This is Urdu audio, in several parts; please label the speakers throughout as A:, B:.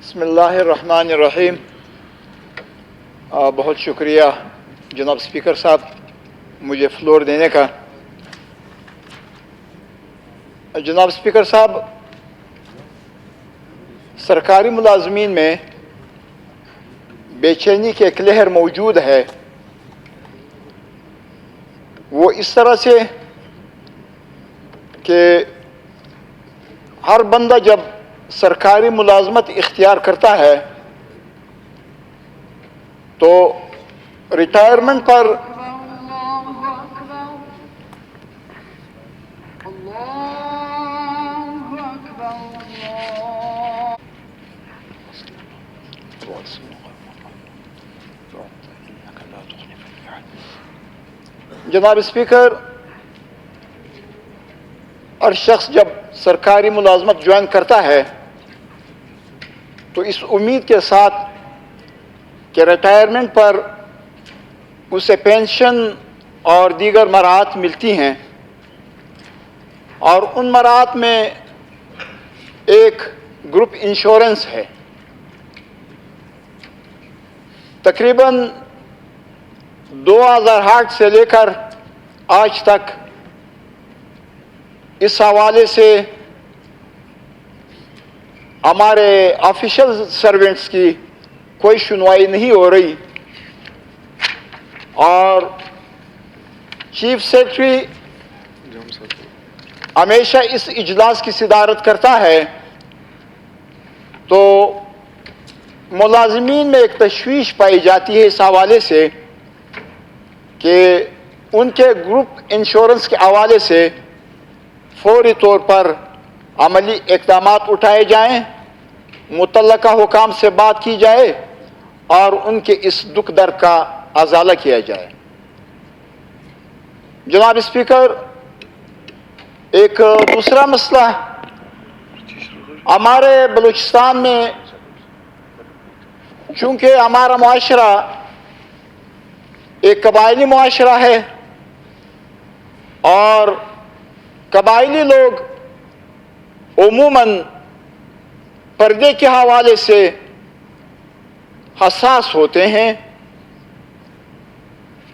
A: بسم اللہ الرحمن الرحیم۔ بہت شکریہ جناب اسپیکر صاحب مجھے فلور دینے کا۔ جناب اسپیکر صاحب، سرکاری ملازمین میں بے چینی کی ایک لہر موجود ہے، وہ اس طرح سے کہ ہر بندہ جب سرکاری ملازمت اختیار کرتا ہے تو ریٹائرمنٹ پر جناب اسپیکر، ہر شخص جب سرکاری ملازمت جوائن کرتا ہے تو اس امید کے ساتھ کہ ریٹائرمنٹ پر اسے پینشن اور دیگر مراحت ملتی ہیں، اور ان مراحت میں ایک گروپ انشورنس ہے۔ تقریباً 2008 سے لے کر آج تک اس حوالے سے ہمارے آفیشل سروینٹس کی کوئی سنوائی نہیں ہو رہی، اور چیف سیکرٹری ہمیشہ اس اجلاس کی صدارت کرتا ہے، تو ملازمین میں ایک تشویش پائی جاتی ہے اس حوالے سے کہ ان کے گروپ انشورنس کے حوالے سے فوری طور پر عملی اقدامات اٹھائے جائیں، متعلقہ حکام سے بات کی جائے اور ان کے اس دکھ درد کا ازالہ کیا جائے۔ جناب اسپیکر، ایک دوسرا مسئلہ ہمارے بلوچستان میں، چونکہ ہمارا معاشرہ ایک قبائلی معاشرہ ہے اور قبائلی لوگ عموماً پردے کے حوالے سے حساس ہوتے ہیں،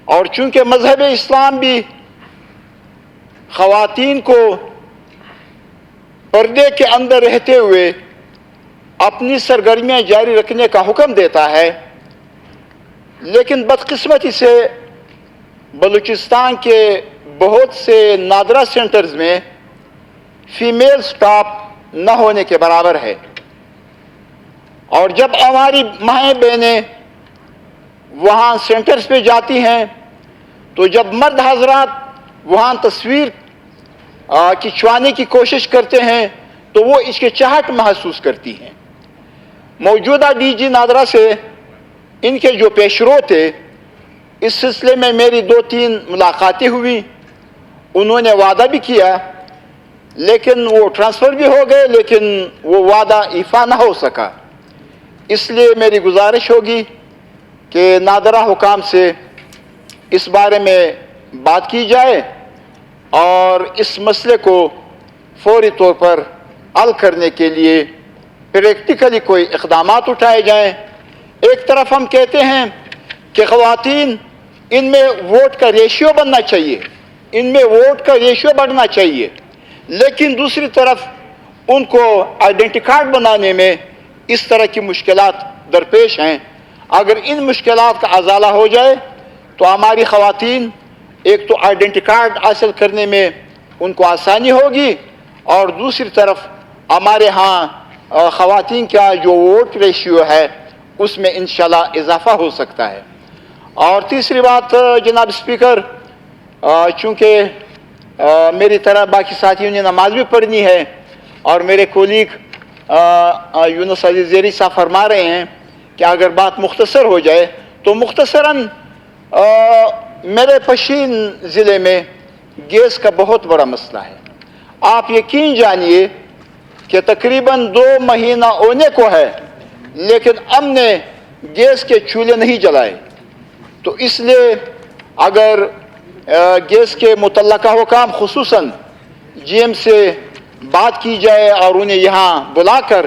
A: اور چونکہ مذہب اسلام بھی خواتین کو پردے کے اندر رہتے ہوئے اپنی سرگرمیاں جاری رکھنے کا حکم دیتا ہے، لیکن بدقسمتی سے بلوچستان کے بہت سے نادرہ سینٹرز میں فیمیل سٹاف نہ ہونے کے برابر ہے، اور جب ہماری مائیں بہنیں وہاں سینٹرز پہ جاتی ہیں تو جب مرد حضرات وہاں تصویر کھنچوانے کی کوشش کرتے ہیں تو وہ ہچکچاہٹ محسوس کرتی ہیں۔ موجودہ ڈی جی نادرہ سے ان کے جو پیشرو تھے، اس سلسلے میں میری 2-3 ملاقاتیں ہوئی، انہوں نے وعدہ بھی کیا، لیکن وہ ٹرانسفر بھی ہو گئے، لیکن وہ وعدہ ایفا نہ ہو سکا۔ اس لیے میری گزارش ہوگی کہ نادرہ حکام سے اس بارے میں بات کی جائے اور اس مسئلے کو فوری طور پر حل کرنے کے لیے پریکٹیکلی کوئی اقدامات اٹھائے جائیں۔ ایک طرف ہم کہتے ہیں کہ خواتین ان میں ووٹ کا ریشیو بننا چاہیے، ان میں ووٹ کا ریشیو بڑھنا چاہیے، لیکن دوسری طرف ان کو آئیڈینٹی کارڈ بنانے میں اس طرح کی مشکلات درپیش ہیں۔ اگر ان مشکلات کا ازالہ ہو جائے تو ہماری خواتین ایک تو آئیڈینٹی کارڈ حاصل کرنے میں ان کو آسانی ہوگی، اور دوسری طرف ہمارے ہاں خواتین کا جو ووٹ ریشیو ہے اس میں انشاءاللہ اضافہ ہو سکتا ہے۔ اور تیسری بات جناب اسپیکر، چونکہ میری طرح باقی ساتھیوں نے نماز بھی پڑھنی ہے اور میرے کولیگ یونس عزیز زیری صاحب فرما رہے ہیں کہ اگر بات مختصر ہو جائے تو مختصراً میرے پشین ضلع میں گیس کا بہت بڑا مسئلہ ہے۔ آپ یقین جانیے کہ تقریباً 2 مہینہ ہونے کو ہے، لیکن ہم نے گیس کے چولہے نہیں جلائے۔ تو اس لیے اگر گیس کے متعلقہ حکام خصوصاً جی ایم سے بات کی جائے اور انہیں یہاں بلا کر